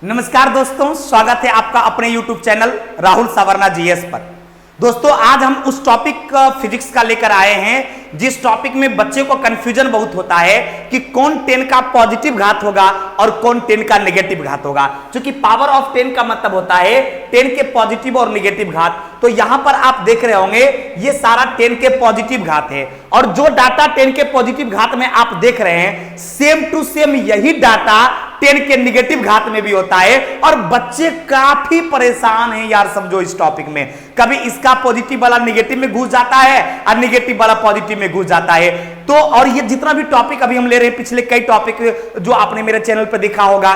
नमस्कार दोस्तों, स्वागत है आपका अपने YouTube चैनल राहुल सावरना जीएस पर। दोस्तों, आज हम उस टॉपिक फिजिक्स का लेकर आए हैं जिस टॉपिक में बच्चे को कंफ्यूजन बहुत होता है कि कौन 10 का पॉजिटिव घात होगा और कौन 10 का नेगेटिव घात होगा। क्योंकि पावर ऑफ 10 का मतलब होता है 10 के पॉजिटिव और नेगेटिव घात। तो यहां पर आप देख रहे होंगे ये सारा 10 के पॉजिटिव घात है और जो डाटा 10 के पॉजिटिव घात में आप देख रहे हैं सेम टू सेम यही डाटा 10 के निगेटिव घात में भी होता है। और बच्चे काफी परेशान हैं यार, समझो इस टॉपिक में। कभी इसका पॉजिटिव वाला निगेटिव में घुस जाता है और निगेटिव वाला पॉजिटिव में घुस जाता है। तो और ये जितना भी टॉपिक अभी हम ले रहे हैं, पिछले कई टॉपिक जो आपने मेरे चैनल पर देखा होगा,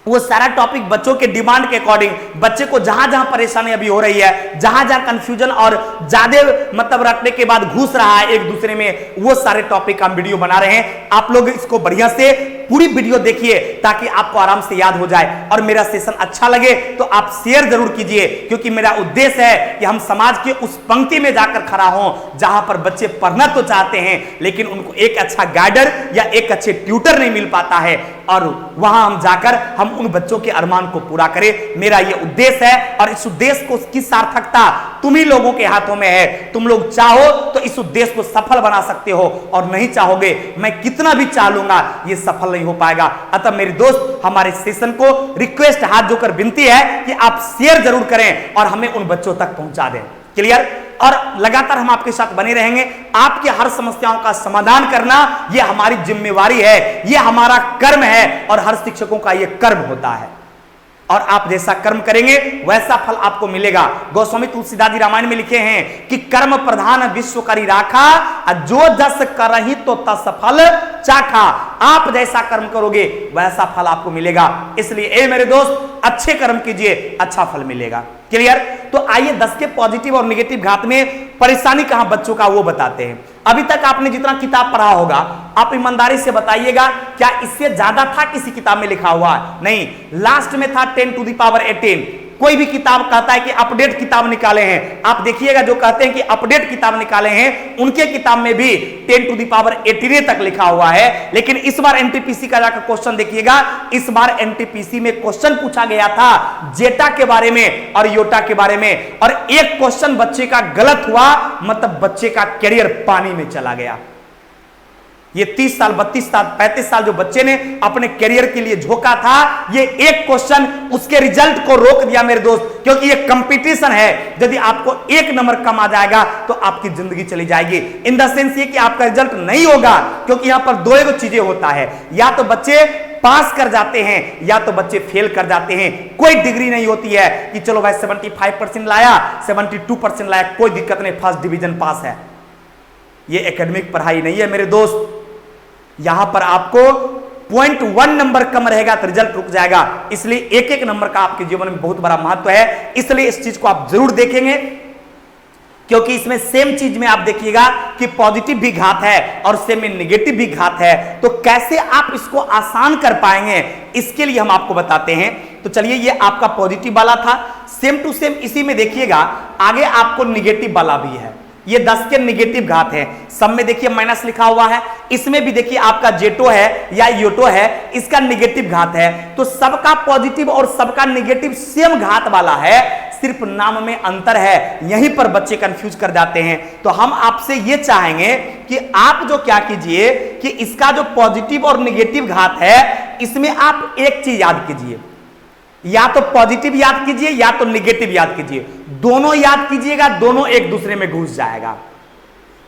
वो सारा टॉपिक बच्चों के डिमांड के अकॉर्डिंग, बच्चे को जहां जहां परेशानी अभी हो रही है, जहां जहां कंफ्यूजन और ज्यादा मतलब रखने के बाद घुस रहा है एक दूसरे में, वो सारे टॉपिक हम वीडियो बना रहे हैं। आप लोग इसको बढ़िया से पूरी वीडियो देखिए ताकि आपको आराम से याद हो जाए। और मेरा सेशन अच्छा लगे तो आप शेयर जरूर कीजिए, क्योंकि मेरा उद्देश्य है कि हम समाज के उस पंक्ति में जाकर खड़ा हों जहां पर बच्चे पढ़ना तो चाहते हैं लेकिन उनको एक अच्छा गाइडर या एक अच्छे ट्यूटर नहीं मिल पाता है, और वहां हम जाकर हम उन बच्चों के अरमान को पूरा करें। मेरा यह उद्देश्य है और इस उद्देश्य को की सार्थकता तुम ही लोगों के हाथों में है। तुम लोग चाहो तो इस उद्देश्य को सफल बना सकते हो, और नहीं चाहोगे, मैं कितना भी चाह लूंगा, ये सफल नहीं हो पाएगा। अतः मेरे दोस्त, हमारे सेशन को रिक्वेस्ट, हाथ जोड़कर विनती है कि आप शेयर जरूर करें और हमें उन बच्चों तक पहुंचा दें। क्लियर? और लगातार हम आपके साथ बने रहेंगे। आपकी हर समस्याओं का समाधान करना यह हमारी जिम्मेवारी है, यह हमारा कर्म है, और हर शिक्षकों का यह कर्म होता है। और आप जैसा कर्म करेंगे वैसा फल आपको मिलेगा। गोस्वामी तुलसीदास जी रामायण में लिखे हैं कि कर्म प्रधान विश्व करी राखा, जो जस करहि तो तस फल चाखा। आप जैसा कर्म करोगे वैसा फल आपको मिलेगा। इसलिए ए मेरे दोस्त, अच्छे कर्म कीजिए, अच्छा फल मिलेगा। क्लियर? तो आइए 10 के पॉजिटिव और नेगेटिव घात में परेशानी कहां बच्चों का वो बताते हैं। अभी तक आपने जितना किताब पढ़ा होगा, आप ईमानदारी से बताइएगा, क्या इससे ज्यादा था किसी किताब में लिखा हुआ? नहीं, लास्ट में था 10 टू द पावर 18। कोई भी किताब कहता है कि अपडेट किताब निकाले हैं, आप देखिएगा जो कहते हैं कि अपडेट किताब निकाले हैं, उनके किताब में भी 10 टू द पावर 18 तक लिखा हुआ है। लेकिन इस बार एनटीपीसी का जाकर क्वेश्चन देखिएगा, इस बार एनटीपीसी में क्वेश्चन पूछा गया था जेटा के बारे में और योटा के बारे में, और एक क्वेश्चन बच्चे का गलत हुआ, मतलब बच्चे का कैरियर पानी में चला गया। ये 30 साल, 32 साल, 35 साल जो बच्चे ने अपने करियर के लिए झोंका था, ये एक क्वेश्चन उसके रिजल्ट को रोक दिया मेरे दोस्त। क्योंकि ये कंपटीशन है, यदि आपको एक नंबर कम आ जाएगा तो आपकी जिंदगी चली जाएगी। इन द सेंस ये कि आपका रिजल्ट नहीं होगा, क्योंकि यहां पर दो चीजें होता है, या तो बच्चे पास कर जाते हैं या तो बच्चे फेल कर जाते हैं। कोई डिग्री नहीं होती है कि चलो भाई 75% लाया, 72% लाया, कोई दिक्कत नहीं, फर्स्ट डिवीजन पास है। ये एकेडमिक पढ़ाई नहीं है मेरे दोस्त। यहां पर आपको 0.1 नंबर कम रहेगा तो रिजल्ट रुक जाएगा। इसलिए एक एक नंबर का आपके जीवन में बहुत बड़ा महत्व है। इसलिए इस चीज को आप जरूर देखेंगे, क्योंकि इसमें सेम चीज में आप देखिएगा कि पॉजिटिव भी घात है और सेम में नेगेटिव भी घात है। तो कैसे आप इसको आसान कर पाएंगे, इसके लिए हम आपको बताते हैं। तो चलिए, ये आपका पॉजिटिव वाला था, सेम टू सेम इसी में देखिएगा आगे आपको नेगेटिव वाला भी है। ये 10 के नेगेटिव घात है, सब में देखिए माइनस लिखा हुआ है। इसमें भी देखिए आपका जेटो है या योटो है, इसका नेगेटिव घात है। तो सबका पॉजिटिव और सबका नेगेटिव सेम घात वाला है, सिर्फ नाम में अंतर है। यहीं पर बच्चे कंफ्यूज कर जाते हैं। तो हम आपसे ये चाहेंगे कि आप जो क्या कीजिए कि इसका जो पॉजिटिव और नेगेटिव घात है, इसमें आप एक चीज याद कीजिए, या तो पॉजिटिव याद कीजिए या तो नेगेटिव याद कीजिए। दोनों याद कीजिएगा, दोनों एक दूसरे में घुस जाएगा।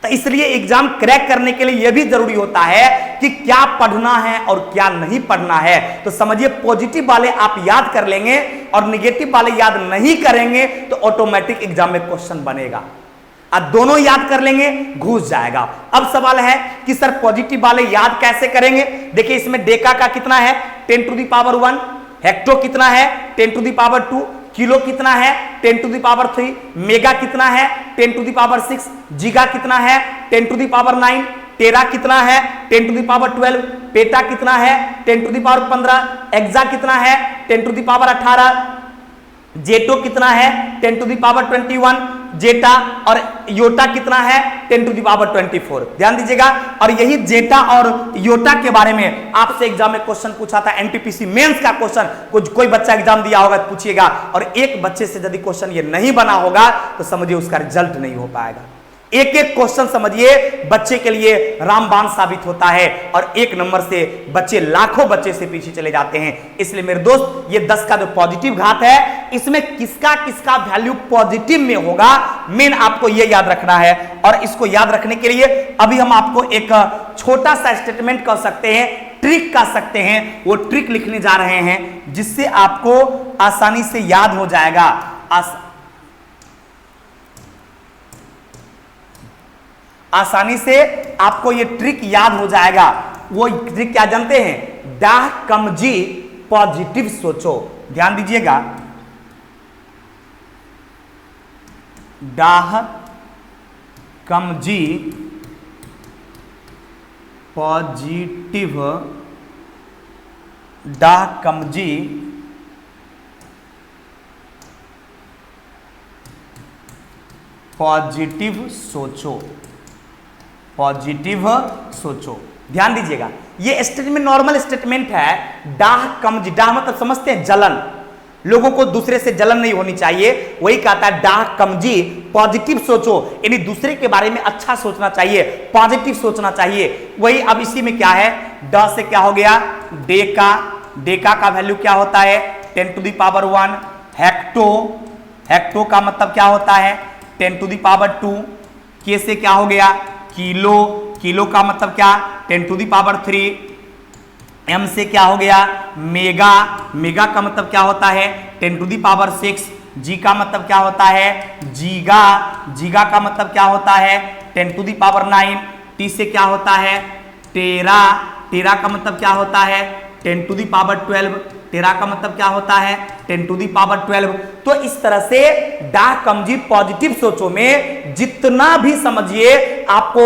तो इसलिए एग्जाम क्रैक करने के लिए यह भी जरूरी होता है कि क्या पढ़ना है और क्या नहीं पढ़ना है। तो समझिए, पॉजिटिव वाले आप याद कर लेंगे और नेगेटिव वाले याद नहीं करेंगे तो ऑटोमेटिक एग्जाम में क्वेश्चन बनेगा। अब दोनों याद कर लेंगे, घुस जाएगा। अब सवाल है कि सर पॉजिटिव वाले याद कैसे करेंगे? देखिए, इसमें डेका का कितना है? 10 टू द पावर 1। हेक्टो कितना है? 10 टू द पावर 2। किलो कितना है? 10 टू द पावर 3। मेगा कितना है? 10 टू द पावर 6। जीगा कितना है? 10 टू द पावर 9। टेरा कितना है? 10 टू द पावर 12। पेटा कितना है? 10 टू द पावर 15। एक्सा कितना है? 10 टू द पावर 18। जेटो कितना है? 10 टू द पावर 21। जेटा और योटा कितना है 10 टू द पावर 24। ध्यान दीजिएगा। और यही जेटा और योटा के बारे में आपसे एग्जाम में क्वेश्चन पूछा था, एनटीपीसी मेंस का क्वेश्चन। कोई बच्चा एग्जाम दिया होगा तो पूछिएगा, और एक बच्चे से यदि क्वेश्चन ये नहीं बना होगा तो समझिए उसका रिजल्ट नहीं हो पाएगा। एक एक क्वेश्चन समझिए बच्चे के लिए रामबाण साबित होता है, और एक नंबर से बच्चे लाखों बच्चे से पीछे चले जाते हैं। इसलिए मेरे दोस्त ये 10 का जो पॉजिटिव घात है, इसमें किसका किसका वैल्यू पॉजिटिव में होगा, मेन आपको ये याद रखना है। और इसको याद रखने के लिए अभी हम आपको एक छोटा सा स्टेटमेंट कह सकते हैं, ट्रिक कह सकते हैं, वो ट्रिक लिखने जा रहे हैं जिससे आपको आसानी से याद हो जाएगा। आसानी से आपको ये ट्रिक याद हो जाएगा। वो ट्रिक क्या जानते हैं? डाह कमजी पॉजिटिव सोचो। ध्यान दीजिएगा, डाह कमजी पॉजिटिव, डाह कमजी पॉजिटिव सोचो, पॉजिटिव सोचो। ध्यान दीजिएगा, ये स्टेटमेंट नॉर्मल स्टेटमेंट है। डाह कमजी, डाह मतलब समझते हैं जलन, लोगों को दूसरे से जलन नहीं होनी चाहिए, वही कहता है डाह कमजी पॉजिटिव सोचो, यानी दूसरे के बारे में अच्छा सोचना चाहिए, पॉजिटिव सोचना चाहिए। वही अब इसी में क्या है, ड से क्या हो गया डेका, डेका का वैल्यू क्या होता है 10 to the power 1। Hecto, hecto का मतलब क्या होता है 10 टू द पावर 2। के से क्या हो गया किलो, किलो का मतलब क्या 10 टू द पावर 3। एम से क्या हो गया मेगा, मेगा का मतलब क्या होता है 10 टू द पावर 6। जी का मतलब क्या होता है जीगा, जीगा का मतलब क्या होता है 10 टू द पावर 9। टी से क्या होता है टेरा, टेरा का मतलब क्या होता है 10 टू द पावर 12। टेरा का मतलब क्या होता है 10 टू द पावर 12। तो इस तरह से डाह कमजी पॉजिटिव सोचो में जितना भी समझिए आपको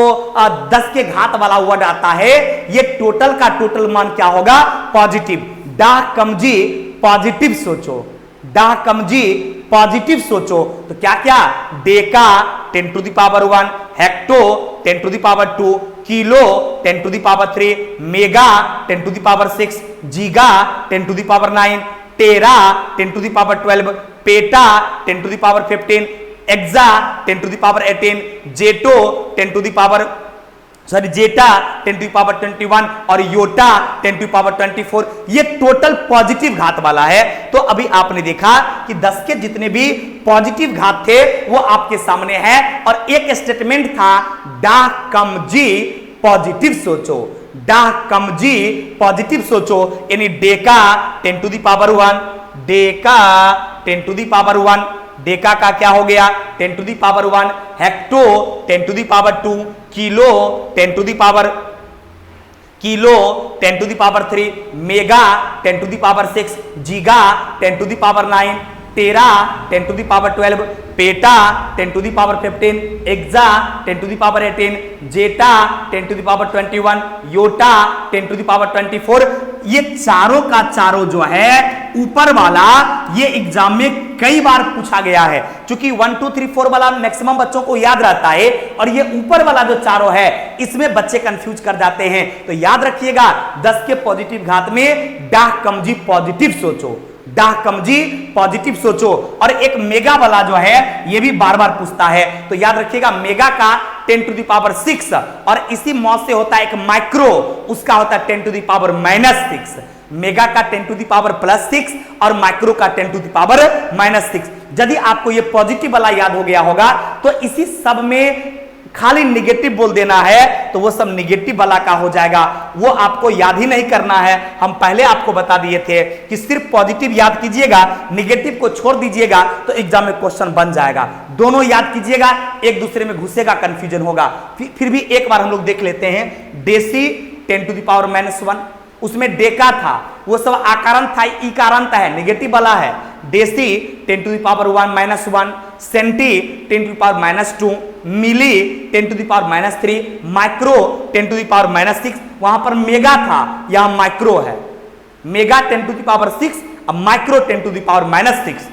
10 के घात वाला वर्ड आता है, ये टोटल का टोटल मान क्या होगा पॉजिटिव। डाह कमजी पॉजिटिव सोचो, डाह कमजी पॉजिटिव सोचो। तो क्या क्या deca 10 to the power 1, hecto 10 to the power 2, kilo 10 to the power 3, mega 10 to the power 6, giga 10 to the power 9, tera 10 to the power 12, peta 10 to the power 15, exa 10 to the power 18, zetta 10 to the power zetta 10 to power 21 और Yotta 10 to power 24। ये total positive घात वाला है। तो अभी आपने देखा कि 10 के जितने भी पॉजिटिव घात थे वो आपके सामने है, और एक स्टेटमेंट था डाह कमजी पॉजिटिव सोचो, डाह कमजी पॉजिटिव सोचो, यानी deca 10 to the power 1, deca 10 to the power 1, deca का क्या हो गया 10 to the power 1, hecto 10 to the power 2, kilo 10 to the power 3, mega 10 to the power 6, giga 10 to the power 9, tera 10 to the power 12, peta 10 to the power 15, exa 10 to the power 18, zetta 10 to the power 21, yotta 10 to the power 24। ये चारों का चारों जो है ऊपर वाला, ये exam में कई बार पूछा गया है, क्योंकि 1 2 3 4 वाला मैक्सिमम बच्चों को याद रहता है, और ये ऊपर वाला जो चारों है इसमें बच्चे कंफ्यूज कर जाते हैं। तो याद रखिएगा 10 के पॉजिटिव घात में डाह कमजी पॉजिटिव सोचो, डाह कमजी पॉजिटिव सोचो। और एक मेगा वाला जो है ये भी बार बार पूछता है, तो याद रखिएगा मेगा का 10 टू द पावर 6, और इसी मौत से होता है एक माइक्रो, उसका होता है 10 टू द पावर -6। मेगा का 10 टू द पावर +6 और माइक्रो का 10 टू द पावर -6। यदि आपको ये पॉजिटिव वाला याद हो गया होगा तो इसी सब में खाली निगेटिव बोल देना है, तो वो सब निगेटिव वाला का हो जाएगा, वो आपको याद ही नहीं करना है। हम पहले आपको बता दिए थे कि सिर्फ पॉजिटिव याद कीजिएगा, निगेटिव को छोड़ दीजिएगा तो एग्जाम में क्वेश्चन बन जाएगा। दोनों याद कीजिएगा, एक दूसरे में घुसेगा, कंफ्यूजन होगा। फिर भी एक बार हम लोग देख लेते हैं। डेसी 10 टू द पावर -1, उसमें डेका था, वो सब आकारांत था, इकारांत है, निगेटिव वाला है। Deci 10 to the power 1, centi 10 to the power -2, milli 10 to the power -3, micro 10 to the power -6। वहां पर मेगा था, यहां माइक्रो है। मेगा 10 टू द पावर 6 और माइक्रो 10 टू द पावर -6।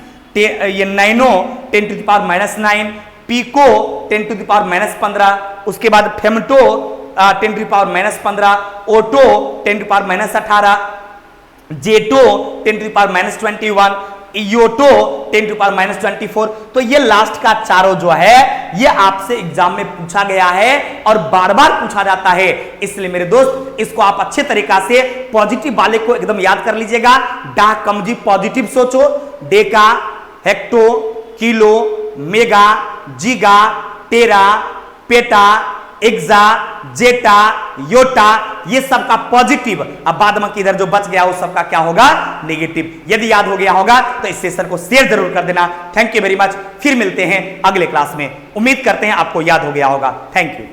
ये nano 10 to the power -9, pico 10⁻15, उसके बाद femto 10⁻15, auto 10⁻18, जेटो 10⁻21, इयोटो 10⁻24। तो ये लास्ट का चारों जो है ये आपसे एग्जाम में पूछा गया है और बार बार पूछा जाता है, इसलिए मेरे दोस्त इसको आप अच्छे तरीका से पॉजिटिव वाले को एकदम याद कर लीजिएगा। डा कमजी पॉजिटिव सोचो, डेका, हेक्टो, किलो, मेगा, जीगा, टेरा, पेटा, एक्सा, जेटा, योटा, ये सबका पॉजिटिव। अब बाद में इधर जो बच गया उस सबका क्या होगा, नेगेटिव। यदि याद हो गया होगा तो इस सेशन को शेयर जरूर कर देना। Thank you very much. फिर मिलते हैं अगले क्लास में। उम्मीद करते हैं आपको याद हो गया होगा। Thank you.